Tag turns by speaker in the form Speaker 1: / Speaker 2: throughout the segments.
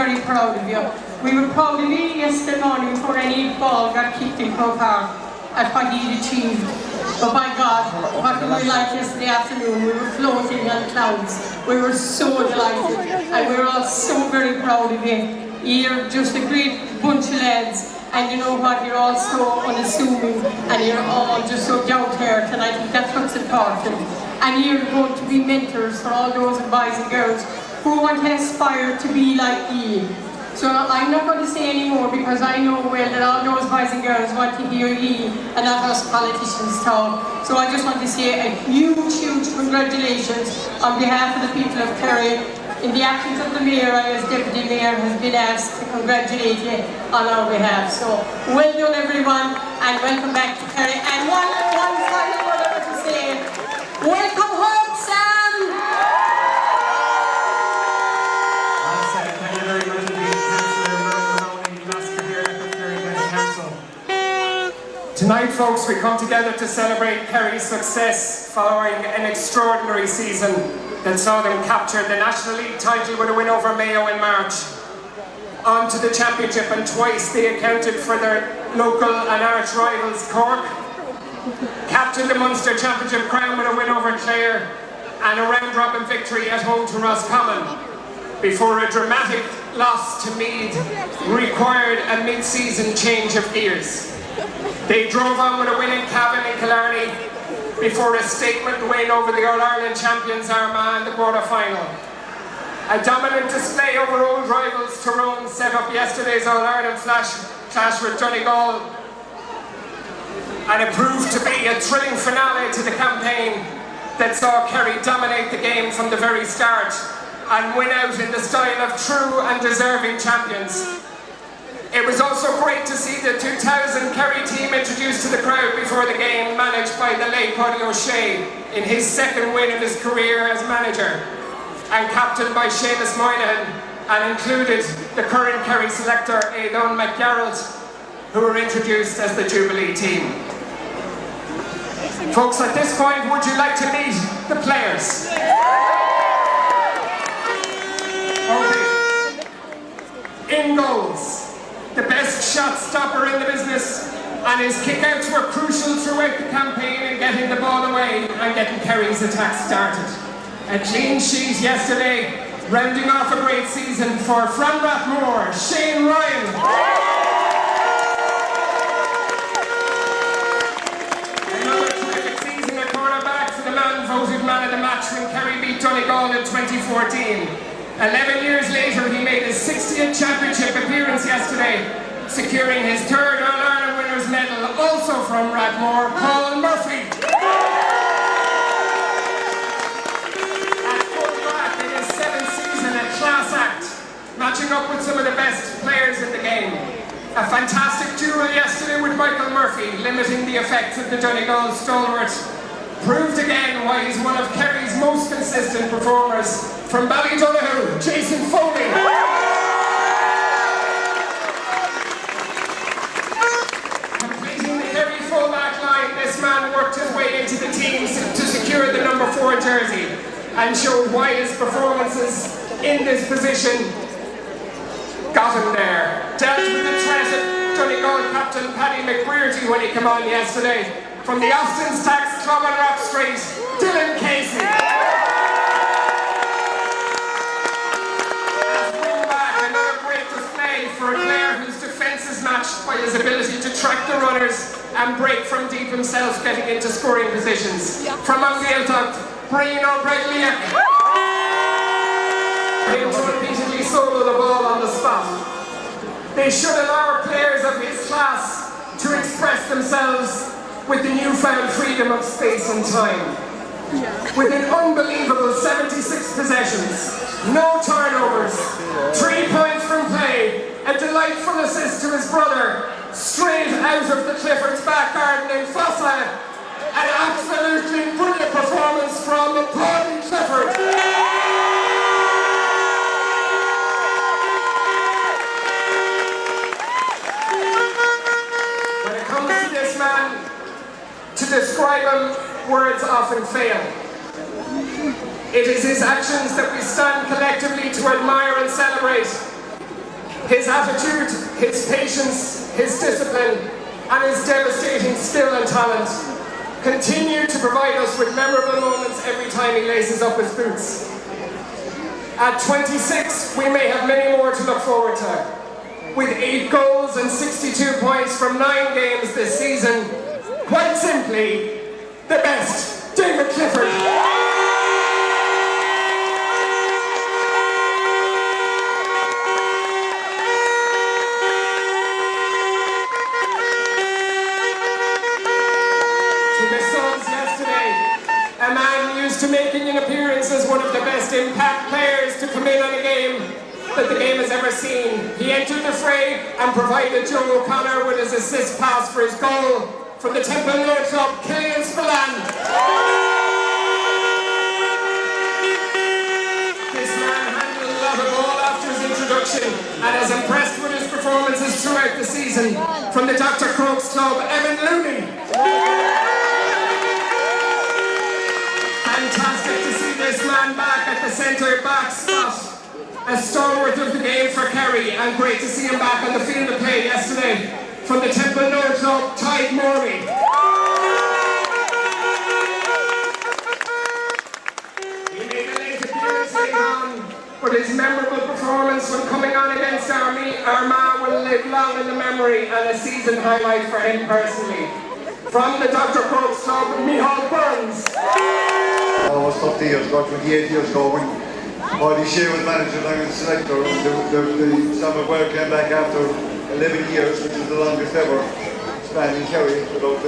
Speaker 1: very proud of you. We were proud of you yesterday morning before any ball got kicked in Croke Park at what he achieved. But by God, what we were like yesterday afternoon, we were floating on clouds. We were so delighted, and we were all so very proud of you. You're just a great bunch of lads. And you know what, you're all so unassuming, and you're all just so down to earth, and I think that's what's important. And you're going to be mentors for all those boys and girls who want to aspire to be like you. So I'm not going to say any more, because I know well that all those boys and girls want to hear you and not us politicians talk. So I just want to say a huge, huge congratulations on behalf of the people of Kerry. In the absence of the Mayor, I as Deputy Mayor has been asked to congratulate you on our behalf. So well done everyone, and welcome back to Kerry. And one final word I want to say, welcome home, Sam!
Speaker 2: Thank you very much indeed, Councillor Glasgow here at Kerry County Council. Tonight, folks, we come together to celebrate Kerry's success following an extraordinary season that saw them capture the National League title with a win over Mayo in March, on to the Championship, and twice they accounted for their local and arch rivals Cork, captained the Munster Championship crown with a win over Clare, and a round-robin victory at home to Roscommon, before a dramatic loss to Meath required a mid-season change of gears. They drove on with a win in Cavan and Killarney, before a statement win over the All-Ireland champions Armagh in the quarter-final. A dominant display over old rivals Tyrone set up yesterday's All-Ireland clash with Donegal, and it proved to be a thrilling finale to the campaign that saw Kerry dominate the game from the very start and win out in the style of true and deserving champions. It was also great to see the 2000 Kerry team introduced to the crowd before the game, managed by the late Paddy O'Shea in his second win of his career as manager, and captained by Seamus Moynihan, and included the current Kerry selector Aidan McGarrett, who were introduced as the Jubilee team. Folks, at this point, would you like to meet the players? Okay. In goals, the best shot stopper in the business, and his kickouts were crucial throughout the campaign in getting the ball away and getting Kerry's attack started. A clean sheet yesterday, rounding off a great season for from Rathmore, Shane Ryan. Another terrific season at cornerback for the man voted man of the match when Kerry beat Donegal in 2014. 11 years later, he made his 60th championship appearance yesterday, securing his third All-Ireland winners' medal, also from Rathmore, Paul Murphy. At fullback in his 7th season, a class act, matching up with some of the best players in the game. A fantastic duel yesterday with Michael Murphy, limiting the effects of the Donegal stalwart. Proved again why he's one of Kerry's most consistent performers. From Ballydonoghue, Jason Foley. Completing the Kerry full-back line, this man worked his way into the team to secure the number 4 jersey, and showed why his performances in this position got him there. Dealt with the threat of Donegal captain Paddy McWearty when he came on yesterday. From the Austin's Tax Club on Rock Street, Dylan Casey. As wing-back, another great display for a player whose defence is matched by his ability to track the runners and break from deep himself, getting into scoring positions. From Gaeltacht, Brian O'Brien to repeatedly solo the ball on the spot. They should allow players of his class to express themselves with the newfound freedom of space and time. With an unbelievable 76 possessions, no turnovers, 3 points from play, a delightful assist to his brother, straight out of the Clifford's back garden in Fossa, an absolutely brilliant performance from Paul Clifford. To describe him, words often fail. It is his actions that we stand collectively to admire and celebrate. His attitude, his patience, his discipline, and his devastating skill and talent continue to provide us with memorable moments every time he laces up his boots. At 26, we may have many more to look forward to. With 8 goals and 62 points from 9 games this season, quite simply, the best, David Clifford. A man used to making an appearance as one of the best impact players to come in on a game that the game has ever seen. He entered the fray and provided Joe O'Connor with his assist pass for his goal from the Temple North Club, Killian Spillane. This man handled a lot of ball after his introduction and has impressed with his performances throughout the season. From the Dr. Crokes Club, Evan Looney. Fantastic to see this man back at the centre back spot. A stalwart of the game for Kerry, and great to see him back on the field of play yesterday. From the Temple North Club, Tide Morley. He made a late appearance later on, but his memorable performance when coming on against Armagh will live long in the memory and a season highlight for him personally. From the Dr. Crokes Club, Micheál Burns.
Speaker 3: It was 30 years ago, 28 years ago, when Marty Shea was manager and I was selector. The Summer World came back after 11 years, which is the longest ever span in Kerry without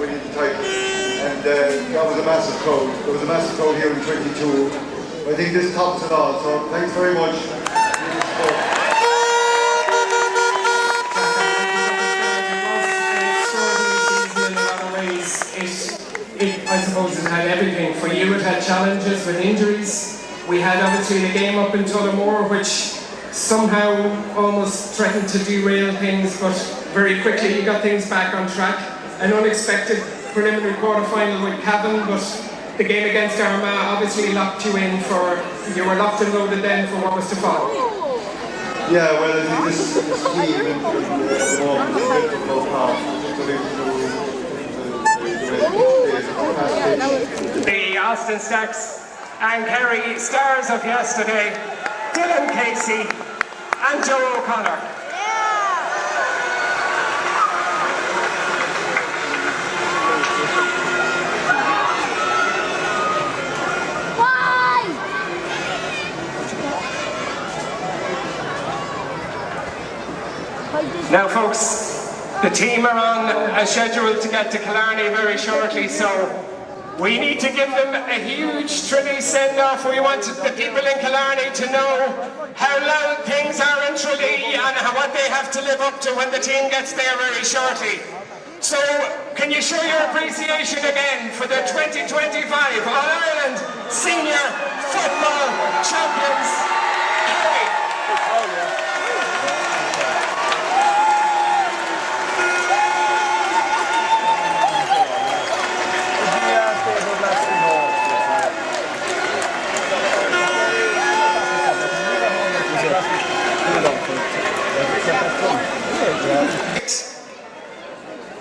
Speaker 3: winning the title. And that was a massive crowd. There was a massive crowd here in 22. I think this tops it all, so thanks very much.
Speaker 2: I suppose it had everything. For you it had challenges with injuries. We had obviously the game up in Tullamore, which somehow almost threatened to derail things, but very quickly you got things back on track. An unexpected preliminary quarter-final with Cavan, but the game against Armagh obviously locked you in for, you were locked and loaded then for what was to follow.
Speaker 3: Yeah, well, I think this team at the moment is a difficult path.
Speaker 2: The Austin Stacks and Kerry stars of yesterday, Dylan Casey and Joe O'Connor. Now folks, the team are on a schedule to get to Killarney very shortly, so we need to give them a huge Tralee send-off. We want the people in Killarney to know how loud things are in Tralee and what they have to live up to when the team gets there very shortly. So, can you show your appreciation again for the 2025 All-Ireland Senior Football Champions, Kerry?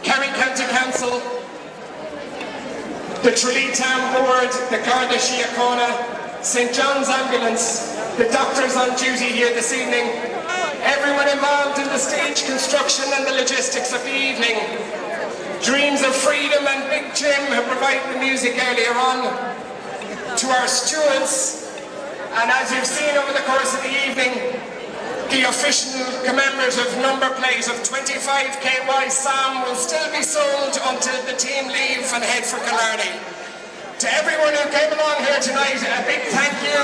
Speaker 2: Kerry County Council, the Tralee Town Board, the Garda Síochána, St John's Ambulance, the doctors on duty here this evening, everyone involved in the stage construction and the logistics of the evening, Dreams of Freedom and Big Jim who provided the music earlier on, to our stewards, and as you've seen over the course of the evening, the official commemorative number plate of 25KY Sam will still be sold until the team leave and head for Killarney. To everyone who came along here tonight, a big thank you.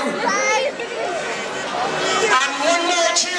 Speaker 2: And one more cheer.